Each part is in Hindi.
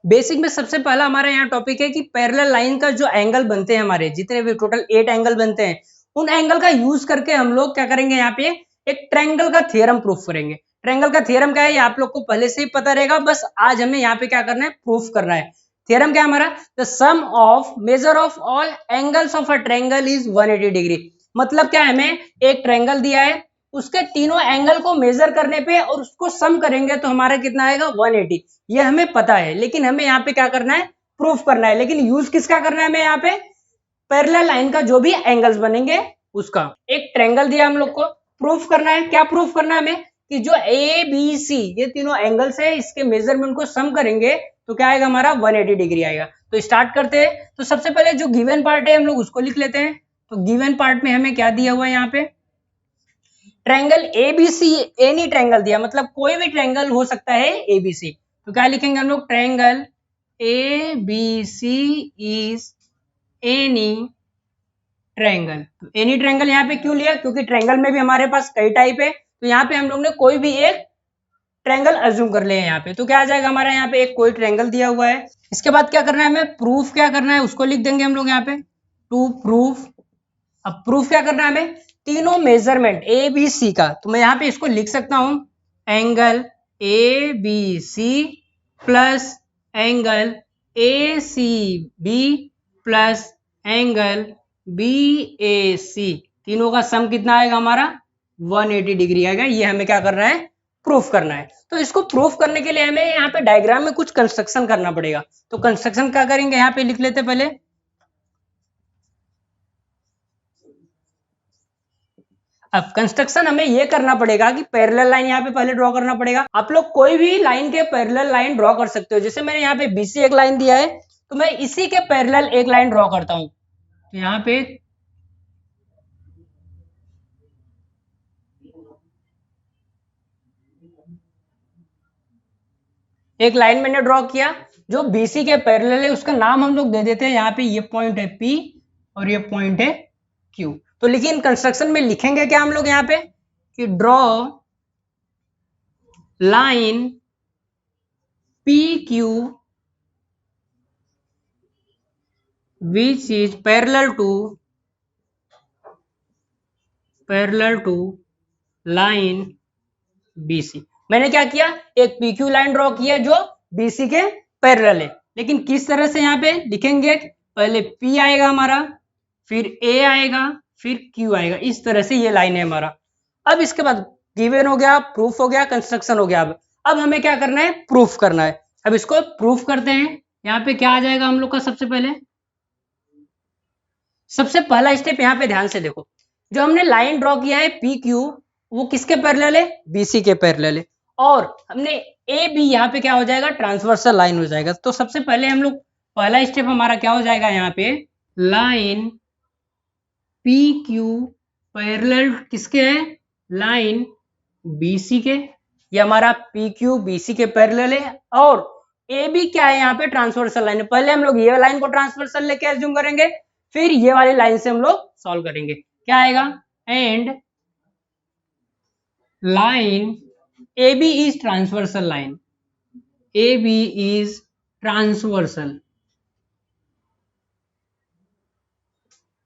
बेसिक में सबसे पहला हमारा यहाँ टॉपिक है कि पैरेलल लाइन का जो एंगल बनते हैं, हमारे जितने भी टोटल 8 एंगल बनते हैं, उन एंगल का यूज करके हम लोग क्या करेंगे, यहाँ पे एक ट्रायंगल का थ्योरम प्रूफ करेंगे। ट्रायंगल का थ्योरम क्या है, ये आप लोग को पहले से ही पता रहेगा, बस आज हमें यहाँ पे क्या करना है, प्रूफ करना है। थ्योरम क्या है हमारा, the sum of measure of all angles of a triangle is 180 degree. मतलब क्या है, हमें एक ट्रायंगल दिया है, उसके तीनों एंगल को मेजर करने पे और उसको सम करेंगे तो हमारा कितना आएगा, 180। ये हमें पता है, लेकिन हमें यहाँ पे क्या करना है, प्रूफ करना है। लेकिन यूज किसका करना है हमें, यहाँ पे पैरेलल लाइन का जो भी एंगल्स बनेंगे उसका। एक ट्रायंगल दिया हम लोग को, प्रूफ करना है। क्या प्रूफ करना है हमें, कि जो ए बी सी ये तीनों एंगल्स है, इसके मेजरमेंट को सम करेंगे तो क्या आएगा हमारा, 180 डिग्री आएगा। तो स्टार्ट करते हैं। तो सबसे पहले जो गिवन पार्ट है हम लोग उसको लिख लेते हैं। तो गिवन पार्ट में हमें क्या दिया हुआ है, यहाँ पे ट्रायंगल एबीसी, एनी ट्रायंगल दिया, मतलब कोई भी ट्रायंगल हो सकता है एबीसी। तो क्या लिखेंगे हम लोग, triangle ABC is any triangle. तो एनी ट्रायंगल यहाँ पे क्यों लिया, क्योंकि ट्रायंगल में भी हमारे पास कई टाइप है, तो यहाँ पे हम लोग ने कोई भी एक ट्रायंगल अज्यूम कर ले यहाँ पे। तो क्या आ जाएगा हमारा, यहाँ पे एक कोई ट्रायंगल दिया हुआ है। इसके बाद क्या करना है हमें, प्रूफ क्या करना है उसको लिख देंगे हम लोग यहाँ पे, टू प्रूफ। अब प्रूफ क्या करना है हमें, तीनों मेजरमेंट ए बी सी का, तो मैं यहाँ पे इसको लिख सकता हूं, angle A B C plus angle A C B plus angle B A C, तीनों का सम कितना आएगा हमारा, 180 डिग्री आएगा। ये हमें क्या करना है, प्रूफ करना है। तो इसको प्रूफ करने के लिए हमें यहाँ पे डायग्राम में कुछ कंस्ट्रक्शन करना पड़ेगा। तो कंस्ट्रक्शन क्या करेंगे, यहाँ पे लिख लेते पहले। अब कंस्ट्रक्शन हमें ये करना पड़ेगा कि पैरेलल लाइन यहाँ पे पहले ड्रॉ करना पड़ेगा। आप लोग कोई भी लाइन के पैरेलल लाइन ड्रॉ कर सकते हो। जैसे मैंने यहाँ पे बीसी एक लाइन दिया है, तो मैं इसी के पैरेलल एक लाइन ड्रॉ करता हूं। तो यहाँ पे एक लाइन मैंने ड्रॉ किया जो बीसी के पैरेलल है, उसका नाम हम लोग दे देते हैं यहाँ पे, ये पॉइंट है पी और ये पॉइंट है क्यू। तो लेकिन कंस्ट्रक्शन में लिखेंगे क्या हम लोग यहाँ पे, कि draw line P Q which is parallel to line BC। मैंने क्या किया, एक PQ लाइन ड्रॉ किया जो BC के पैरेलल है। लेकिन किस तरह से यहाँ पे लिखेंगे, पहले P आएगा हमारा, फिर A आएगा, फिर Q आएगा, इस तरह से ये लाइन है हमारा। अब इसके बाद गिवन हो गया, प्रूफ हो गया, कंस्ट्रक्शन हो गया। अब हमें क्या करना है, प्रूफ करना है। अब इसको प्रूफ करते हैं। यहाँ पे क्या आ जाएगा हम लोग का, सबसे पहले सबसे पहला स्टेप यहाँ पे ध्यान से देखो, जो हमने लाइन ड्रॉ किया है पी क्यू, वो किसके पैरेलल है, बीसी के पैरेलल है। और हमने ए बी यहाँ पे क्या हो जाएगा, ट्रांसवर्सल लाइन हो जाएगा। तो सबसे पहले हम लोग, पहला स्टेप हमारा क्या हो जाएगा, यहाँ पे लाइन पी क्यू पैरेलल किसके है, लाइन बीसी के। ये हमारा पी क्यू बीसी के पैरेलल है। और ए बी क्या है, यहाँ पे ट्रांसवर्सल लाइन है। पहले हम लोग ये लाइन को ट्रांसवर्सल लेके एज्यूम करेंगे, फिर ये वाली लाइन से हम लोग सॉल्व करेंगे। क्या आएगा, and line A B is transversal line, A B is transversal,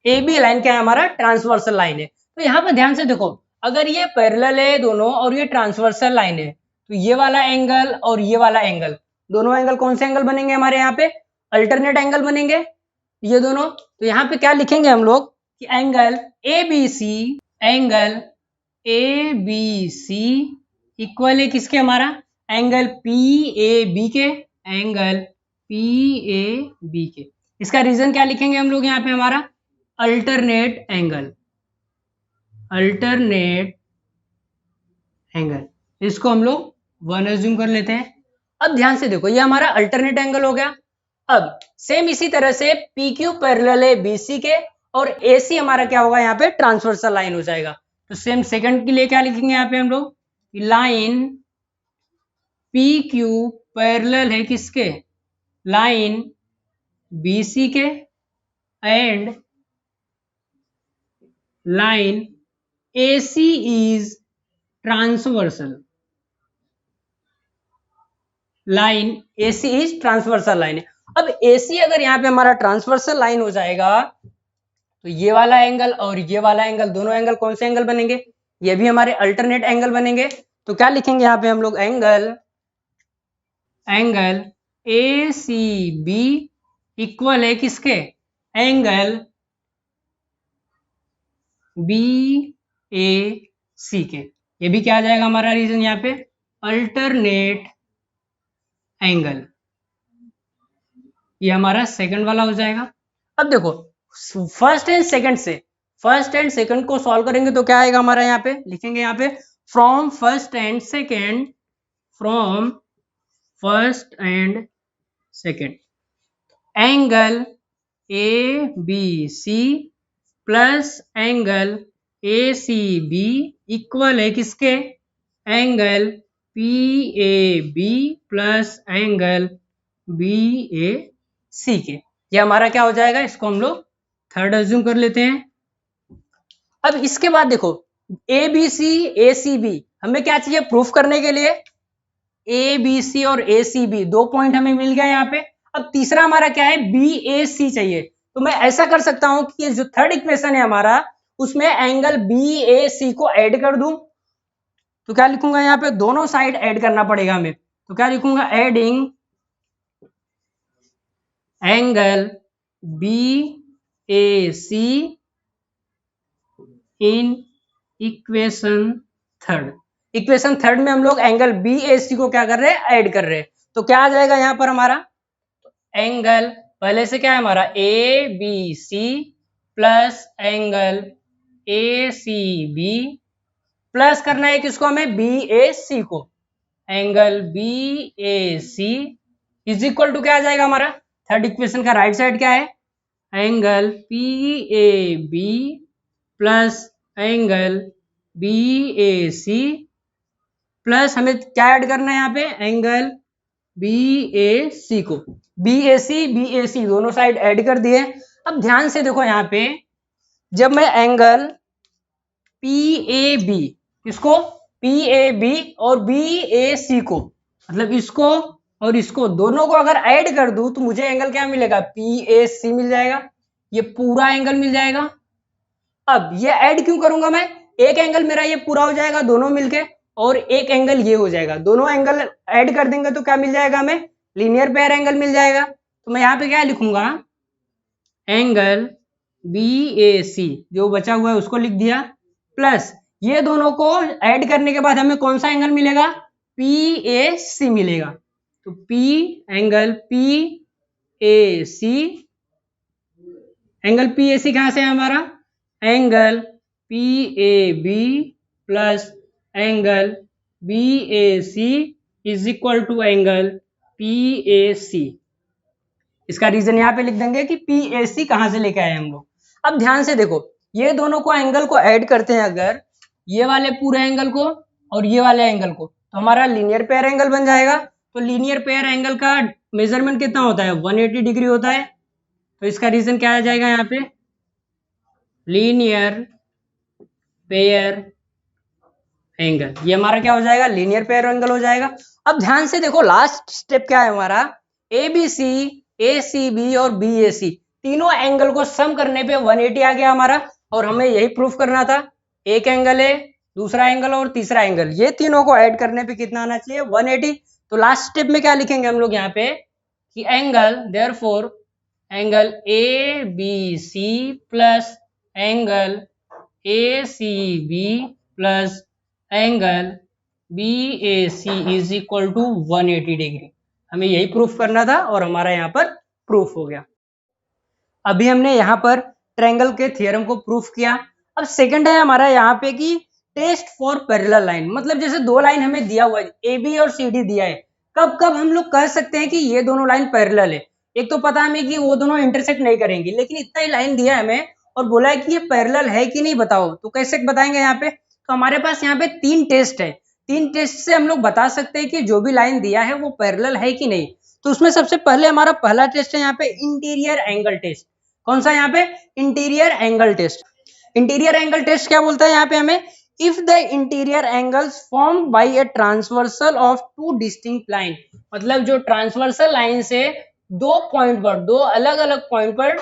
A B line क्या है हमारा, ट्रांसवर्सल लाइन है। तो यहाँ पे ध्यान से देखो, अगर ये पैरेलल है दोनों और ये ट्रांसवर्सल लाइन है, तो ये वाला एंगल और ये वाला एंगल, दोनों एंगल कौन से एंगल बनेंगे हमारे, यहाँ पे अल्टरनेट एंगल बनेंगे ये दोनों। तो यहाँ पे क्या लिखेंगे हम लोग, कि angle A B C, angle A B C equal है किसके, हमारा एंगल पी ए बी के, एंगल पी ए बी के। इसका रीजन क्या लिखेंगे हम लोग यहाँ पे, हमारा अल्टरनेट एंगल, अल्टरनेट एंगल, इसको हम लोग 1 एज्यूम कर लेते हैं। अब ध्यान से देखो, ये हमारा अल्टरनेट एंगल हो गया। अब सेम इसी तरह से पी क्यू पैरेलल है बीसी के, और एसी हमारा क्या होगा, यहाँ पे ट्रांसवर्सल लाइन हो जाएगा। तो सेम सेकंड के लिए क्या लिखेंगे यहाँ पे हम लोग, लाइन पी क्यू पैरेलल है किसके, लाइन बीसी के, and line AC is transversal, line AC is transversal line. अब AC अगर यहाँ पे हमारा ट्रांसवर्सल लाइन हो जाएगा तो ये वाला एंगल और ये वाला एंगल, दोनों एंगल कौन से एंगल बनेंगे? ये भी हमारे अल्टरनेट एंगल बनेंगे। तो क्या लिखेंगे यहाँ पे हम लोग? एंगल ACB इक्वल है किसके? एंगल BAC के। ये भी क्या आ जाएगा हमारा रीजन यहाँ पे? Alternate angle. ये हमारा सेकंड वाला हो जाएगा। अब देखो फर्स्ट एंड सेकंड को सॉल्व करेंगे तो क्या आएगा हमारा? यहाँ पे लिखेंगे यहाँ पे from first and second angle ABC plus angle ACB equal है किसके? Angle PAB plus angle BAC के। ये हमारा क्या हो जाएगा? इसको हम लोग थर्ड अज्यूम कर लेते हैं। अब इसके बाद देखो ABC ACB हमें क्या चाहिए प्रूफ करने के लिए? ABC और ACB दो पॉइंट हमें मिल गया यहाँ पे। अब तीसरा हमारा क्या है? BAC चाहिए। तो मैं ऐसा कर सकता हूं कि ये जो थर्ड इक्वेशन है हमारा उसमें एंगल BAC को ऐड कर दूं। तो क्या लिखूंगा यहाँ पे? दोनों साइड ऐड करना पड़ेगा हमें। तो क्या लिखूंगा? Adding angle BAC in equation third में हम लोग एंगल BAC को क्या कर रहे हैं? ऐड कर रहे हैं। तो क्या आ जाएगा यहाँ पर हमारा? एंगल पहले से क्या है हमारा? ABC plus angle ACB plus करना है किसको हमें? BAC को। Angle BAC is equal to क्या आ जाएगा हमारा? थर्ड इक्वेशन का राइट साइड क्या है? Angle PAB plus angle BAC plus हमें क्या ऐड करना है यहाँ पे? एंगल BAC को। BAC दोनों साइड ऐड कर दिए। अब ध्यान से देखो यहाँ पे जब मैं एंगल PAB इसको PAB और BAC को मतलब इसको और इसको दोनों को अगर ऐड कर दूं तो मुझे एंगल क्या मिलेगा? PAC मिल जाएगा। ये पूरा एंगल मिल जाएगा। अब ये ऐड क्यों करूंगा मैं? एक एंगल मेरा ये पूरा हो जाएगा दोनों मिलके और एक एंगल ये हो जाएगा। दोनों एंगल ऐड कर देंगे तो क्या मिल जाएगा हमें? लीनियर पेयर एंगल मिल जाएगा। तो मैं यहाँ पे क्या लिखूंगा? एंगल BAC जो बचा हुआ है उसको लिख दिया प्लस ये दोनों को ऐड करने के बाद हमें कौन सा एंगल मिलेगा? PAC मिलेगा। तो एंगल PAC कहां से है हमारा? Angle PAB plus angle BAC is equal to angle PAC। इसका रीजन यहाँ पे लिख देंगे कि PAC कहां से लेके आए हम लोग। अब ध्यान से देखो ये दोनों को एंगल को ऐड करते हैं अगर ये वाले पूरे एंगल को और ये वाले एंगल को तो हमारा लीनियर पेयर एंगल बन जाएगा। तो लीनियर पेयर एंगल का मेजरमेंट कितना होता है? 180 डिग्री होता है। तो इसका रीजन क्या आ जाएगा यहाँ पे? Linear pair angle. ये हमारा क्या हो जाएगा? लीनियर पेयर एंगल हो जाएगा। अब ध्यान से देखो लास्ट स्टेप क्या है हमारा? ABC ACB और BAC तीनों एंगल को सम करने पे 180 आ गया हमारा और हमें यही प्रूफ करना था। एक एंगल है, दूसरा एंगल और तीसरा एंगल, ये तीनों को ऐड करने पे कितना आना चाहिए? 180। तो लास्ट स्टेप में क्या लिखेंगे हम लोग यहाँ पे कि angle therefore angle ABC plus angle ACB plus angle BAC is equal to 180 degree. हमें यही प्रूफ करना था और हमारा यहाँ पर प्रूफ हो गया। अभी हमने यहाँ पर ट्रायंगल के थ्योरम को प्रूफ किया। अब सेकंड है हमारा यहाँ पे कि टेस्ट फॉर पैरेलल लाइन। मतलब जैसे दो लाइन हमें दिया हुआ है AB और CD दिया है, कब कब हम लोग कह सकते हैं कि ये दोनों लाइन पैरेलल है? एक तो पता हमें कि वो दोनों इंटरसेक्ट नहीं करेंगी, लेकिन इतना ही लाइन दिया है हमें और बोला है कि ये पैरेलल है कि नहीं बताओ। तो कैसे बताएंगे यहाँ पे? तो हमारे पास यहाँ पे 3 टेस्ट है। 3 टेस्ट से हम लोग बता सकते हैं कि जो भी लाइन दिया है वो पैरेलल है कि नहीं। तो उसमें सबसे पहले हमारा पहला टेस्ट है यहाँ पे इंटीरियर एंगल टेस्ट। कौन सा यहाँ पे? Interior angle test. Interior angle test क्या बोलता है यहाँ पे हमें if the interior angles form by a transversal of two distinct line, मतलब जो ट्रांसवर्सल लाइन से दो पॉइंट पर, दो अलग अलग पॉइंट पर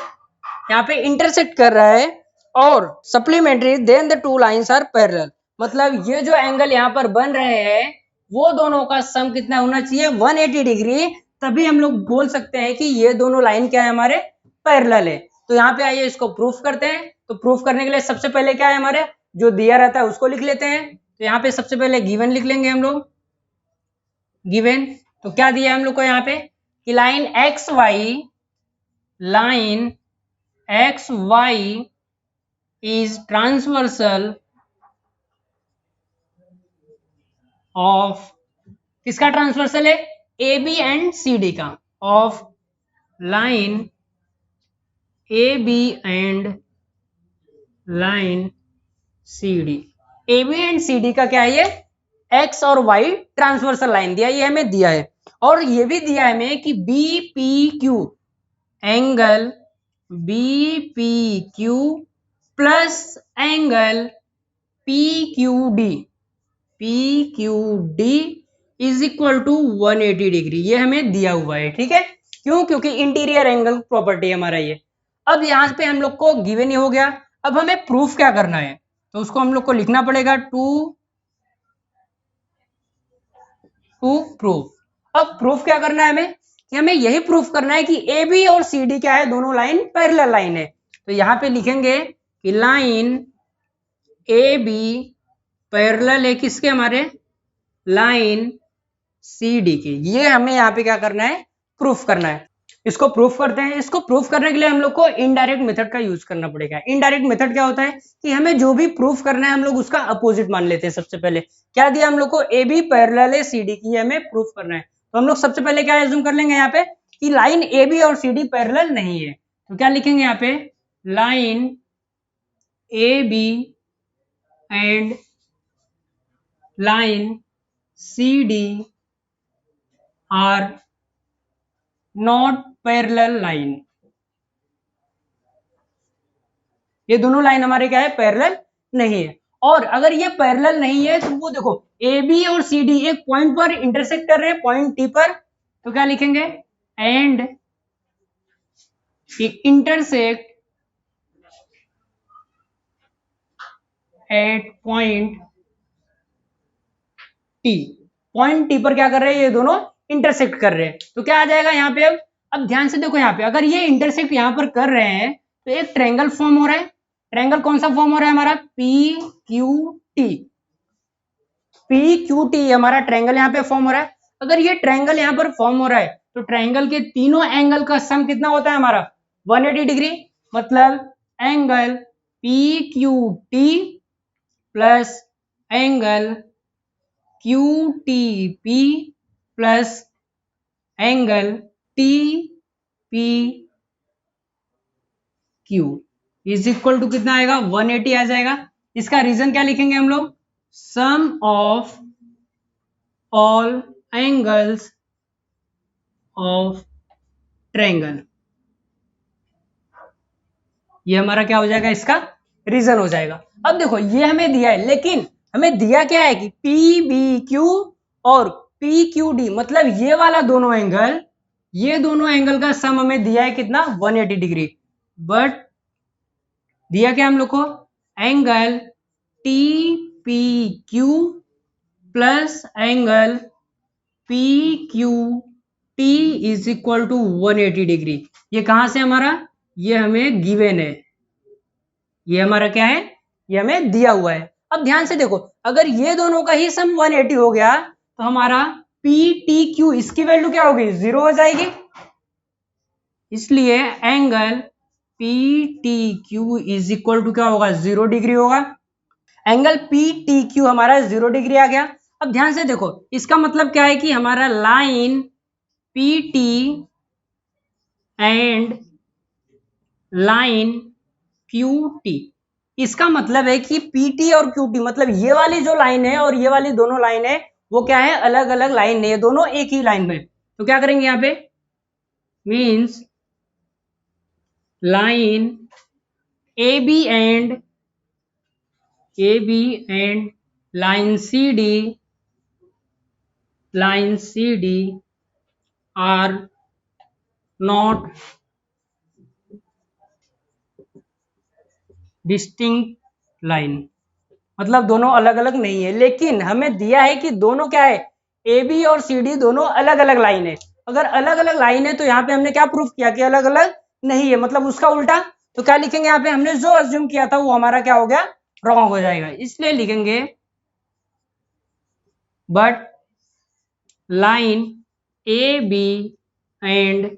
यहाँ पे इंटरसेक्ट कर रहा है, और supplementary then the two lines are parallel, मतलब ये जो एंगल यहाँ पर बन रहे हैं वो दोनों का सम कितना होना चाहिए 180 डिग्री, तभी हम लोग बोल सकते हैं कि ये दोनों लाइन क्या है हमारे पैरेलल है। तो यहाँ पे आइए इसको प्रूफ करते हैं। तो प्रूफ करने के लिए सबसे पहले क्या है हमारे जो दिया रहता है उसको लिख लेते हैं। तो यहाँ पे सबसे पहले गिवन लिख लेंगे हम लोग, गिवन। तो क्या दिया हम लोग को यहाँ पे कि line X Y is transversal of, किसका ट्रांसवर्सल है A B and C D का, of line A B and line C D. A B and C D का क्या है, ये एक्स और वाई ट्रांसवर्सल लाइन दिया, ये हमें दिया है। और ये भी दिया है हमें कि B P Q angle B P Q plus angle P Q D, P Q D is equal to 180 degree, ये हमें दिया हुआ है। ठीक है, क्यों? क्योंकि इंटीरियर एंगल प्रॉपर्टी हमारा ये। अब यहाँ पे हम लोग को गिवन ही हो गया, अब हमें प्रूफ क्या करना है, तो उसको हम लोग को लिखना पड़ेगा टू प्रूफ। अब प्रूफ क्या करना है हमें कि हमें यही प्रूफ करना है कि ए बी और सी डी क्या है, दोनों लाइन पैरेलल लाइन है। तो यहाँ पे लिखेंगे कि लाइन ए बी पैरेलल है किसके, हमारे लाइन सी डी के। ये हमें यहाँ पे क्या करना है, प्रूफ करना है। इसको प्रूफ करते हैं। इसको प्रूफ करने के लिए हम लोग को इनडायरेक्ट मेथड का यूज करना पड़ेगा। इनडायरेक्ट मेथड क्या होता है कि हमें जो भी प्रूफ करना है हम लोग उसका अपोजिट मान लेते हैं। सबसे पहले क्या दिया हम लोग को, ए बी पैरेलल है सी डी की, हमें प्रूफ करना है। तो हम लोग सबसे पहले क्या एज्यूम कर लेंगे यहाँ पे कि लाइन ए बी और सी डी पैरेलल नहीं है। तो क्या लिखेंगे यहाँ पे, line A B and line C D are not parallel line. ये दोनों लाइन हमारे क्या है, पैरेलल नहीं है। और अगर ये पैरेलल नहीं है तो वो देखो ए बी और सी डी एक पॉइंट पर इंटरसेक्ट कर रहे हैं, पॉइंट टी पर। तो क्या लिखेंगे, and intersect at point T. Point T पर क्या कर रहे हैं, ये दोनों इंटरसेक्ट कर रहे हैं। तो क्या आ जाएगा यहाँ पे, अब ध्यान से देखो यहाँ पे अगर ये इंटरसेक्ट यहाँ पर कर रहे हैं तो एक ट्रायंगल फॉर्म हो रहा है। ट्रायंगल कौन सा फॉर्म हो रहा है हमारा, P Q T. P Q T हमारा ट्रायंगल यहाँ पे फॉर्म हो रहा है। अगर ये ट्रायंगल यहाँ पर फॉर्म हो रहा है तो ट्रायंगल के तीनों एंगल का सम कितना होता है हमारा 180 डिग्री। मतलब angle P Q T plus angle Q T P plus angle T P Q is equal to कितना आएगा, 180 आ जाएगा। इसका रीजन क्या लिखेंगे हम लोग, sum of all angles of triangle. ये हमारा क्या हो जाएगा, इसका रीजन हो जाएगा। अब देखो ये हमें दिया है, लेकिन हमें दिया क्या है कि पी बी क्यू और पी क्यू डी, मतलब ये वाला दोनों एंगल, ये दोनों एंगल का सम हमें दिया है कितना 180 डिग्री। बट दिया क्या हम लोग को, angle T P Q plus angle P Q T is equal to 180 degree. ये कहां से हमारा, ये हमें गिवन है, ये हमारा क्या है, ये हमें दिया हुआ है। अब ध्यान से देखो अगर ये दोनों का ही सम 180 हो गया तो हमारा पी टी क्यू इसकी वैल्यू क्या होगी, 0 हो जाएगी। इसलिए angle P T Q is equal to क्या होगा, 0 डिग्री होगा। एंगल पी टी क्यू हमारा 0 डिग्री आ गया। अब ध्यान से देखो इसका मतलब क्या है कि हमारा line P T and line Q T, इसका मतलब है कि पीटी और क्यूटी, मतलब ये वाली जो लाइन है और ये वाली दोनों लाइन है वो क्या है, अलग अलग लाइन है, दोनों एक ही लाइन में। तो क्या करेंगे यहाँ पे, means line A B and AB and line CD are not distinct line, मतलब दोनों अलग अलग नहीं है, लेकिन हमें दिया है कि दोनों क्या है, ए बी और सी डी दोनों अलग अलग लाइन है। अगर अलग अलग लाइन है तो यहाँ पे हमने क्या प्रूफ किया कि अलग अलग नहीं है, मतलब उसका उल्टा। तो क्या लिखेंगे यहाँ पे, हमने जो अज्यूम किया था वो हमारा क्या हो गया, रॉन्ग हो जाएगा। इसलिए लिखेंगे but line A B and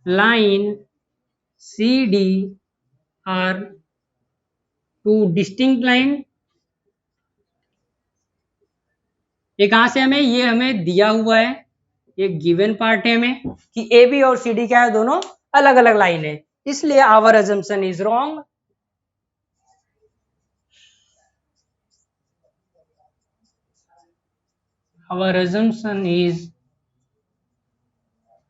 line C D are two distinct line. ये कहां से हमें, ये हमें दिया हुआ है, ये गिवन पार्ट है हमें कि ए बी और सी डी क्या है, दोनों अलग अलग लाइन है, इसलिए our assumption is wrong. Our assumption is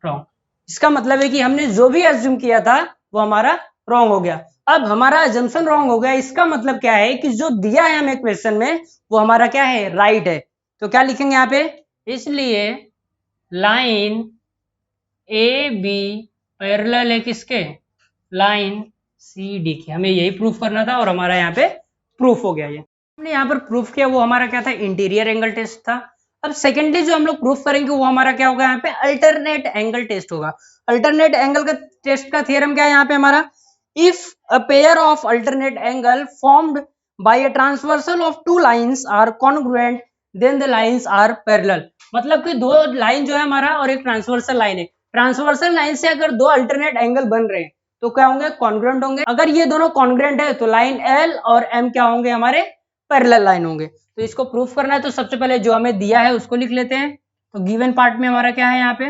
wrong. इसका मतलब है कि हमने जो भी अज्यूम किया था वो हमारा रॉन्ग हो गया। अब हमारा अजम्पशन रॉन्ग हो गया, इसका मतलब क्या है कि जो दिया है हमें क्वेश्चन में वो हमारा क्या है, राइट है। तो क्या लिखेंगे यहाँ पे, इसलिए लाइन ए बी पैरेलल है किसके, लाइन सी डी की। हमें यही प्रूफ करना था और हमारा यहाँ पे प्रूफ हो गया। ये हमने यहाँ पर प्रूफ किया, वो हमारा क्या था, इंटीरियर एंगल टेस्ट था। अब सेकेंडली जो हम लोग प्रूफ करेंगे वो हमारा क्या होगा, यहाँ पे अल्टरनेट एंगल टेस्ट होगा। अल्टरनेट एंगल का टेस्ट का थ्योरम क्या है यहाँ पे हमारा, if a pair of alternate angle formed by a transversal of two lines are congruent then the lines are parallel. मतलब कि दो लाइन जो है हमारा और एक ट्रांसवर्सल लाइन है, ट्रांसवर्सल लाइन से अगर दो अल्टरनेट एंगल बन रहे हैं तो क्या होंगे, कॉन्ग्रुएंट होंगे। अगर ये दोनों कॉन्ग्रुएंट है तो लाइन एल और एम क्या होंगे, हमारे पैरेलल लाइन होंगे। तो इसको प्रूफ करना है तो सबसे पहले जो हमें दिया है उसको लिख लेते हैं। तो गिवन पार्ट में हमारा क्या है, यहाँ पे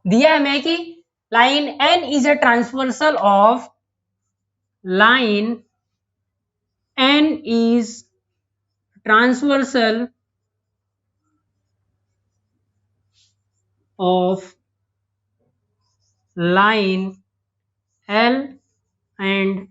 दिया है हमें कि line N is a transversal of line N is transversal of line L and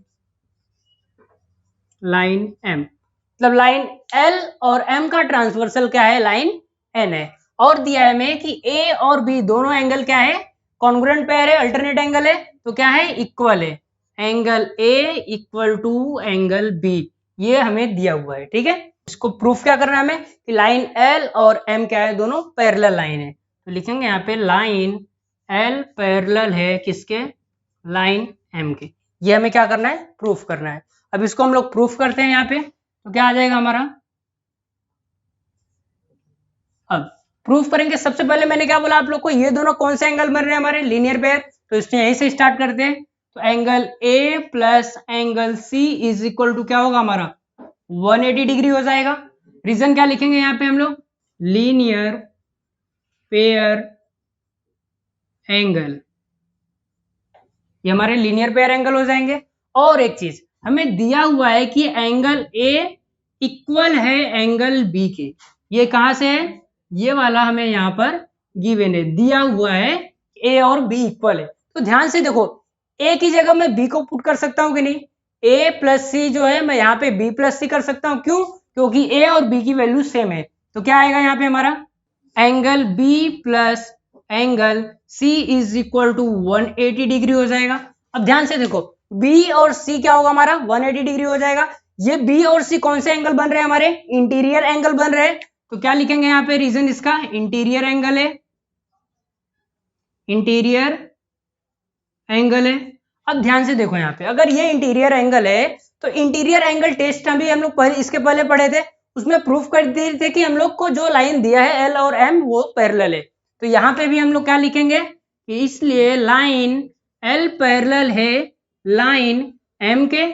line M. मतलब लाइन एल और एम का ट्रांसवर्सल क्या है, लाइन एन है। और दिया है हमें कि ए और बी दोनों एंगल क्या है, कॉन्ग्रुएंट पेयर है, अल्टरनेट एंगल है, तो क्या है, इक्वल है। Angle A equal to angle B, ये हमें दिया हुआ है। ठीक है, इसको प्रूफ क्या करना है हमें कि लाइन एल और एम क्या है, दोनों पैरेलल लाइन है। तो लिखेंगे यहाँ पे लाइन एल पैरेलल है किसके, लाइन एम के। ये हमें क्या करना है, प्रूफ करना है। अब इसको हम लोग प्रूफ करते हैं यहाँ पे, तो क्या आ जाएगा हमारा। अब प्रूफ करेंगे, सबसे पहले मैंने क्या बोला आप लोग को, ये दोनों कौन से एंगल बन रहे हैं हमारे, लीनियर पेयर। तो इसमें यहीं से स्टार्ट करते हैं। तो angle A plus angle C is equal to क्या होगा हमारा, 180 डिग्री हो जाएगा। रीजन क्या लिखेंगे यहाँ पे हम लोग, लीनियर पेयर एंगल, ये हमारे लीनियर पेयर एंगल हो जाएंगे। और एक चीज हमें दिया हुआ है कि एंगल ए इक्वल है एंगल बी के। ये कहां से है, ये वाला हमें यहाँ पर गिवन है, दिया हुआ है ए और बी इक्वल है। तो ध्यान से देखो, ए की जगह मैं बी को पुट कर सकता हूं कि नहीं, ए प्लस सी जो है मैं यहाँ पे बी प्लस सी कर सकता हूँ। क्यों, क्योंकि ए और बी की वैल्यू सेम है। तो क्या आएगा यहाँ पे हमारा, angle B plus angle C is equal to 180 degree हो जाएगा। अब ध्यान से देखो, बी और सी क्या होगा हमारा, 180 डिग्री हो जाएगा। ये बी और सी कौन से एंगल बन रहे हैं हमारे, इंटीरियर एंगल बन रहे हैं। तो क्या लिखेंगे यहाँ पे, रीजन इसका इंटीरियर एंगल है, इंटीरियर एंगल है। अब ध्यान से देखो यहाँ पे, अगर ये इंटीरियर एंगल है तो इंटीरियर एंगल टेस्ट अभी हम लोग इसके पहले पढ़े थे, उसमें प्रूफ कर दिए थे कि हम लोग को जो लाइन दिया है एल और एम वो पैरेलल है। तो यहाँ पे भी हम लोग क्या लिखेंगे कि इसलिए लाइन एल पैरेलल है लाइन एम के।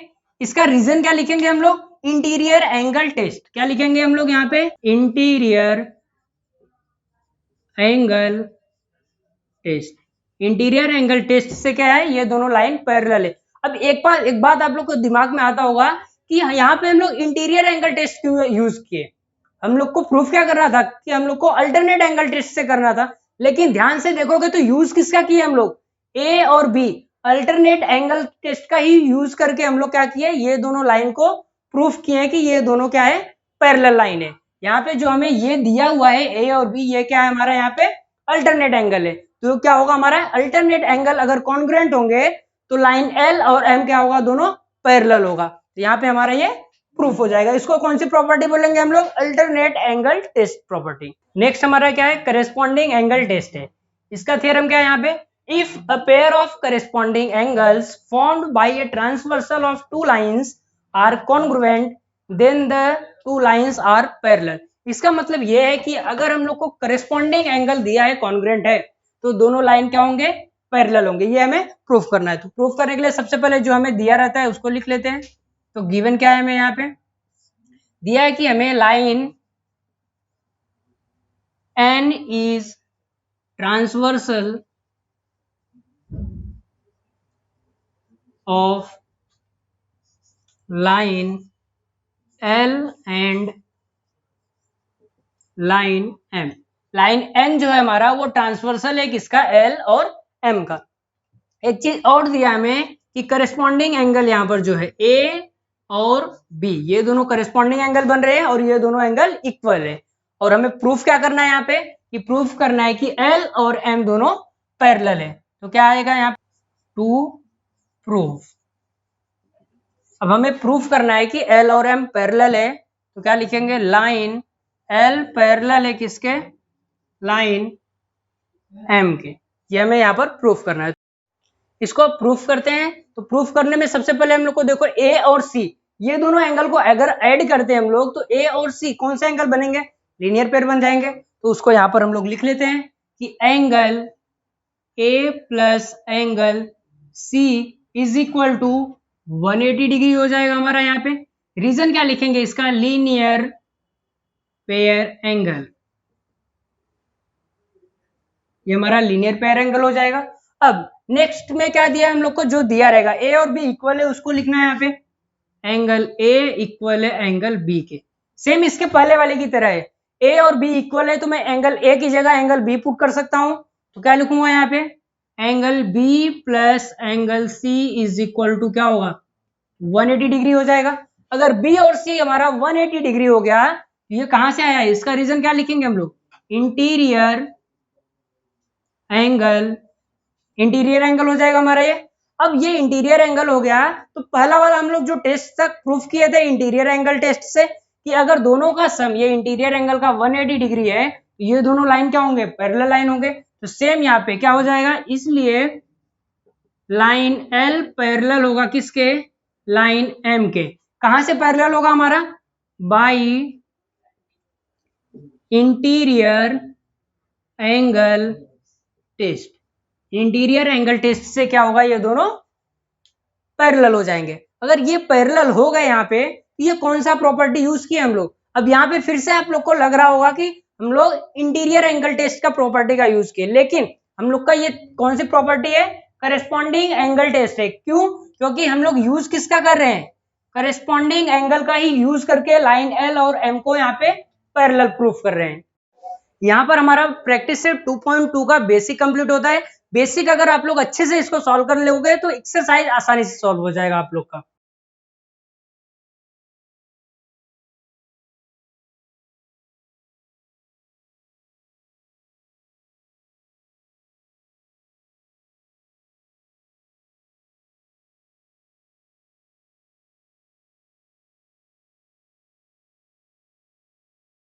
इसका रीजन क्या लिखेंगे हम लोग, इंटीरियर एंगल टेस्ट। क्या लिखेंगे हम लोग यहाँ पे, interior angle test. Interior angle test से क्या है, ये दोनों लाइन पैरेलल है। अब एक बात आप लोग को दिमाग में आता होगा कि यहाँ पे हम लोग इंटीरियर एंगल टेस्ट क्यों यूज किए। हम लोग को प्रूफ क्या करना था कि हम लोग को अल्टरनेट एंगल टेस्ट से करना था। लेकिन ध्यान से देखोगे तो यूज किसका किया हम लोग, ए और बी अल्टरनेट एंगल टेस्ट का ही यूज करके हम लोग क्या किए, ये दोनों लाइन को प्रूफ किए हैं कि ये दोनों क्या है, पैरेलल लाइन है। यहाँ पे जो हमें ये दिया हुआ है ए और बी, ये क्या है हमारा यहाँ पे अल्टरनेट एंगल है। तो क्या होगा हमारा अल्टरनेट एंगल अगर कॉन्ग्रुएंट होंगे तो लाइन एल और एम क्या होगा, दोनों पैरेलल होगा। तो यहाँ पे हमारा ये प्रूफ हो जाएगा। इसको कौन सी प्रॉपर्टी बोलेंगे हम लोग, alternate angle test property. Next हमारा क्या है, करेस्पॉन्डिंग एंगल टेस्ट है। इसका थ्योरम क्या है यहाँ पे, if a pair of corresponding angles formed by a transversal of two lines are congruent then the two lines are parallel. इसका मतलब ये है कि अगर हम लोग को करेस्पॉन्डिंग एंगल दिया है, कॉन्ग्रुएंट है, तो दोनों लाइन क्या होंगे, पैरेलल होंगे। ये हमें प्रूफ करना है। तो प्रूफ करने के लिए सबसे पहले जो हमें दिया रहता है उसको लिख लेते हैं। तो गिवन क्या है, हमें यहाँ पे दिया है कि हमें line N is transversal of line L and line M. Line N जो है हमारा वो ट्रांसवर्सल है किसका, एल और एम का। एक चीज और दिया हमें कि करेस्पॉन्डिंग एंगल यहाँ पर जो है ए और बी, ये दोनों करेस्पॉन्डिंग एंगल बन रहे हैं और ये दोनों एंगल इक्वल है। और हमें प्रूफ क्या करना है यहाँ पे, कि प्रूफ करना है कि एल और एम दोनों पैरेलल है। तो क्या आएगा यहाँ टू प्रूफ। अब हमें प्रूफ करना है कि एल और एम पैरेलल है, तो क्या लिखेंगे, लाइन एल पैरेलल है किसके, लाइन एम के। ये हमें यहाँ पर प्रूफ करना है। इसको प्रूफ करते हैं। तो प्रूफ करने में सबसे पहले हम लोग को देखो ए और सी, ये दोनों एंगल को अगर ऐड करते हैं हम लोग तो ए और सी कौन से एंगल बनेंगे, लीनियर पेयर बन जाएंगे। तो उसको यहाँ पर हम लोग लिख लेते हैं कि angle A plus angle C is equal to 180 degree हो जाएगा हमारा यहाँ पे। रीजन क्या लिखेंगे इसका, लीनियर पेयर एंगल, ये हमारा लीनियर पेयर एंगल हो जाएगा। अब नेक्स्ट में क्या दिया हम लोग को, जो दिया रहेगा ए और बी इक्वल है उसको लिखना है यहाँ पे, एंगल ए इक्वल है एंगल बी के। सेम इसके पहले वाले की तरह है, ए और बी इक्वल है तो मैं एंगल ए की जगह एंगल बी पुट कर सकता हूं। तो क्या लिखूंगा यहाँ पे, angle B plus angle C is equal to क्या होगा, 180 डिग्री हो जाएगा। अगर बी और सी हमारा 180 डिग्री हो गया, ये कहां से आया है, इसका रीजन क्या लिखेंगे हम लोग, इंटीरियर एंगल, इंटीरियर एंगल हो जाएगा हमारा ये। अब ये इंटीरियर एंगल हो गया तो पहला वाला हम लोग जो टेस्ट तक प्रूफ किए थे इंटीरियर एंगल टेस्ट से, कि अगर दोनों का सम ये इंटीरियर एंगल का 180 डिग्री है तो ये दोनों लाइन क्या होंगे, पैरेलल लाइन होंगे। तो सेम यहाँ पे क्या हो जाएगा, इसलिए लाइन एल पैरेलल होगा किसके, लाइन एम के। कहां से पैरेलल होगा हमारा, by interior angle test. Interior angle test से क्या होगा, ये दोनों पैरेलल हो जाएंगे। अगर ये पैरेलल हो गए यहाँ पे, ये कौन सा प्रॉपर्टी यूज किया हम लोग, अब यहाँ पे फिर से आप लोग को लग रहा होगा कि हम लोग इंटीरियर एंगल टेस्ट का प्रॉपर्टी का यूज किए, लेकिन हम लोग का ये कौन सी प्रॉपर्टी है, करेस्पॉन्डिंग एंगल टेस्ट है। क्यों, क्योंकि हम लोग यूज किसका कर रहे हैं, करेस्पॉन्डिंग एंगल का ही यूज करके लाइन एल और एम को यहाँ पे पैरेलल प्रूफ कर रहे हैं। यहाँ पर हमारा प्रैक्टिस से 2.2 का बेसिक कंप्लीट होता है। बेसिक अगर आप लोग अच्छे से इसको सॉल्व कर लोगे तो एक्सरसाइज आसानी से सॉल्व हो जाएगा आप लोग का।